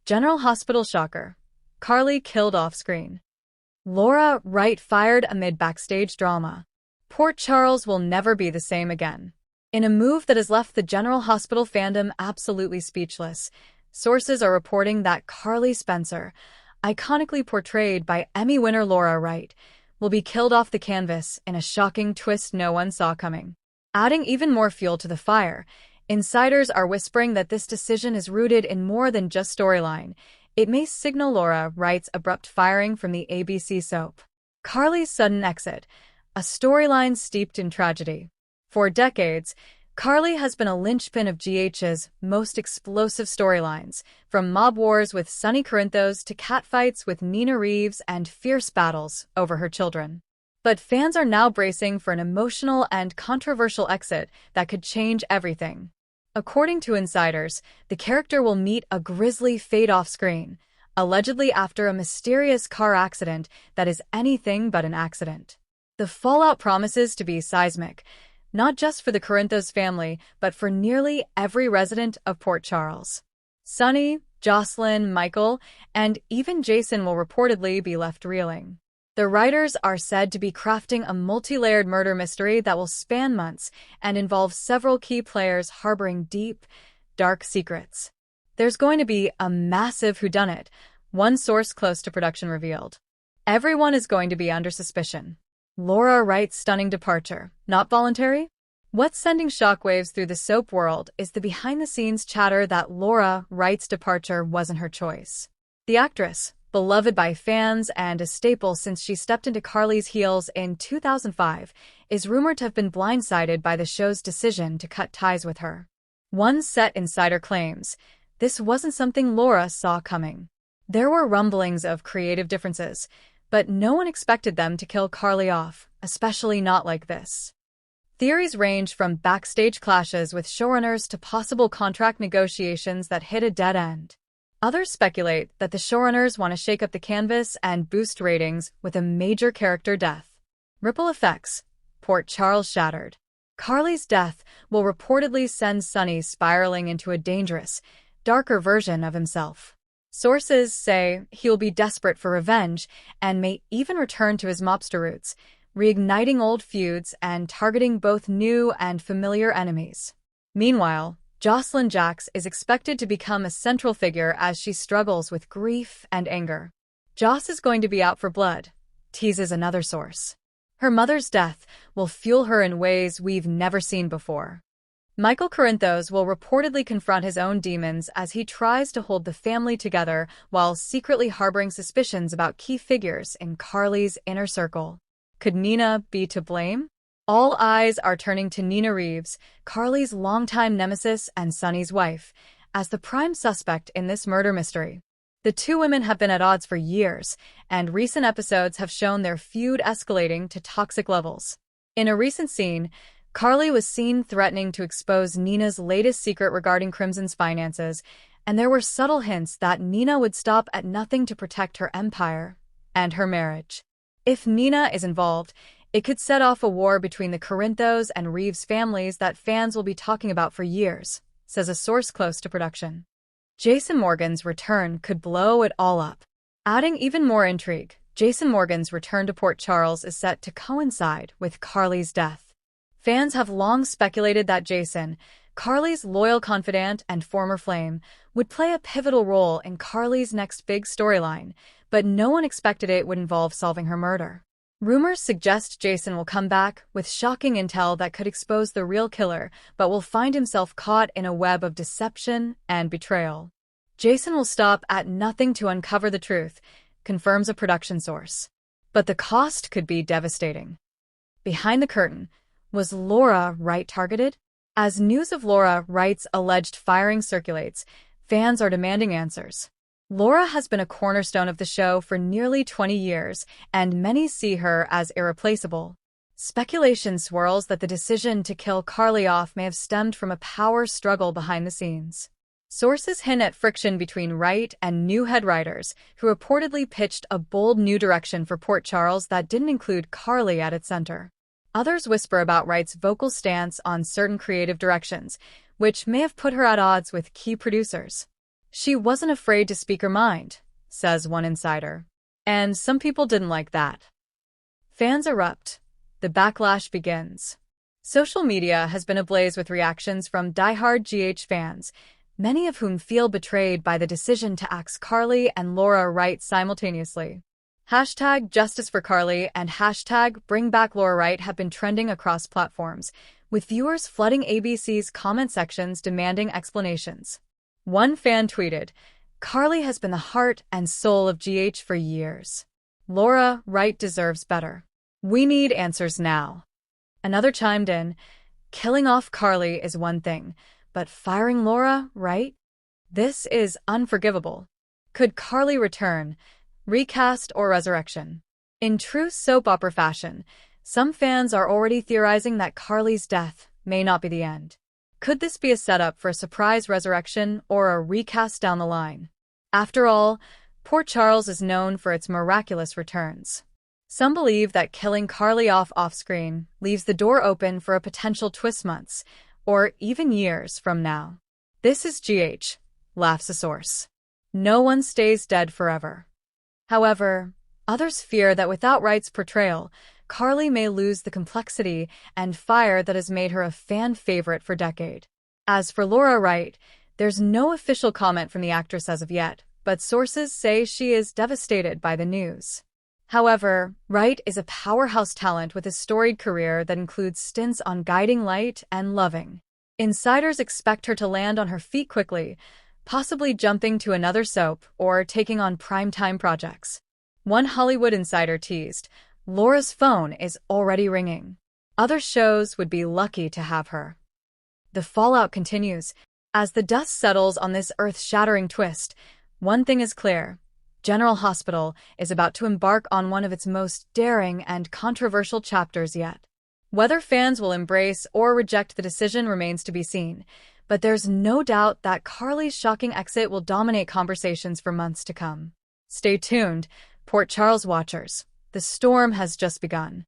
General Hospital shocker. Carly killed off-screen. Laura Wright fired amid backstage drama. Port Charles will never be the same again. In a move that has left the General Hospital fandom absolutely speechless, sources are reporting that Carly Spencer, iconically portrayed by Emmy winner Laura Wright, will be killed off the canvas in a shocking twist no one saw coming. Adding even more fuel to the fire, insiders are whispering that this decision is rooted in more than just storyline. It may signal Laura Wright's abrupt firing from the ABC soap. Carly's sudden exit, a storyline steeped in tragedy. For decades, Carly has been a linchpin of GH's most explosive storylines, from mob wars with Sonny Corinthos to catfights with Nina Reeves and fierce battles over her children. But fans are now bracing for an emotional and controversial exit that could change everything. According to insiders, the character will meet a grisly fate off-screen, allegedly after a mysterious car accident that is anything but an accident. The fallout promises to be seismic, not just for the Corinthos family, but for nearly every resident of Port Charles. Sonny, Jocelyn, Michael, and even Jason will reportedly be left reeling. The writers are said to be crafting a multi-layered murder mystery that will span months and involve several key players harboring deep, dark secrets. There's going to be a massive whodunit, one source close to production revealed. Everyone is going to be under suspicion. Laura Wright's stunning departure, not voluntary? What's sending shockwaves through the soap world is the behind-the-scenes chatter that Laura Wright's departure wasn't her choice. The actress, beloved by fans and a staple since she stepped into Carly's heels in 2005, is rumored to have been blindsided by the show's decision to cut ties with her. One set insider claims, this wasn't something Laura saw coming. There were rumblings of creative differences, but no one expected them to kill Carly off, especially not like this. Theories range from backstage clashes with showrunners to possible contract negotiations that hit a dead end. Others speculate that the showrunners want to shake up the canvas and boost ratings with a major character death. Ripple effects. Port Charles shattered. Carly's death will reportedly send Sonny spiraling into a dangerous, darker version of himself. Sources say he'll be desperate for revenge and may even return to his mobster roots, reigniting old feuds and targeting both new and familiar enemies. Meanwhile, Jocelyn Jax is expected to become a central figure as she struggles with grief and anger. Joss is going to be out for blood, teases another source. Her mother's death will fuel her in ways we've never seen before. Michael Corinthos will reportedly confront his own demons as he tries to hold the family together while secretly harboring suspicions about key figures in Carly's inner circle. Could Nina be to blame? All eyes are turning to Nina Reeves, Carly's longtime nemesis and Sonny's wife, as the prime suspect in this murder mystery. The two women have been at odds for years, and recent episodes have shown their feud escalating to toxic levels. In a recent scene, Carly was seen threatening to expose Nina's latest secret regarding Crimson's finances, and there were subtle hints that Nina would stop at nothing to protect her empire and her marriage. If Nina is involved, it could set off a war between the Corinthos and Reeves families that fans will be talking about for years, says a source close to production. Jason Morgan's return could blow it all up. Adding even more intrigue, Jason Morgan's return to Port Charles is set to coincide with Carly's death. Fans have long speculated that Jason, Carly's loyal confidant and former flame, would play a pivotal role in Carly's next big storyline, but no one expected it would involve solving her murder. Rumors suggest Jason will come back with shocking intel that could expose the real killer, but will find himself caught in a web of deception and betrayal. Jason will stop at nothing to uncover the truth, confirms a production source. But the cost could be devastating. Behind the curtain, was Laura Wright targeted? As news of Laura Wright's alleged firing circulates, fans are demanding answers. Laura has been a cornerstone of the show for nearly 20 years, and many see her as irreplaceable. Speculation swirls that the decision to kill Carly off may have stemmed from a power struggle behind the scenes. Sources hint at friction between Wright and new head writers, who reportedly pitched a bold new direction for Port Charles that didn't include Carly at its center. Others whisper about Wright's vocal stance on certain creative directions, which may have put her at odds with key producers. She wasn't afraid to speak her mind, says one insider. And some people didn't like that. Fans erupt. The backlash begins. Social media has been ablaze with reactions from diehard GH fans, many of whom feel betrayed by the decision to axe Carly and Laura Wright simultaneously. Hashtag Justice for Carly and hashtag Bring Back Laura Wright have been trending across platforms, with viewers flooding ABC's comment sections demanding explanations. One fan tweeted, "Carly has been the heart and soul of GH for years. Laura Wright deserves better. We need answers now." Another chimed in, "Killing off Carly is one thing, but firing Laura Wright? This is unforgivable. Could Carly return, recast or resurrection?" In true soap opera fashion, some fans are already theorizing that Carly's death may not be the end. Could this be a setup for a surprise resurrection or a recast down the line? After all, Port Charles is known for its miraculous returns. Some believe that killing Carly off-screen leaves the door open for a potential twist months, or even years from now. "This is GH," laughs a source. "No one stays dead forever." However, others fear that without Wright's portrayal, Carly may lose the complexity and fire that has made her a fan favorite for decades. As for Laura Wright, there's no official comment from the actress as of yet, but sources say she is devastated by the news. However, Wright is a powerhouse talent with a storied career that includes stints on Guiding Light and Loving. Insiders expect her to land on her feet quickly, possibly jumping to another soap or taking on primetime projects. One Hollywood insider teased, "Laura's phone is already ringing. Other shows would be lucky to have her." The fallout continues. As the dust settles on this earth-shattering twist, one thing is clear. General Hospital is about to embark on one of its most daring and controversial chapters yet. Whether fans will embrace or reject the decision remains to be seen, but there's no doubt that Carly's shocking exit will dominate conversations for months to come. Stay tuned, Port Charles watchers. The storm has just begun.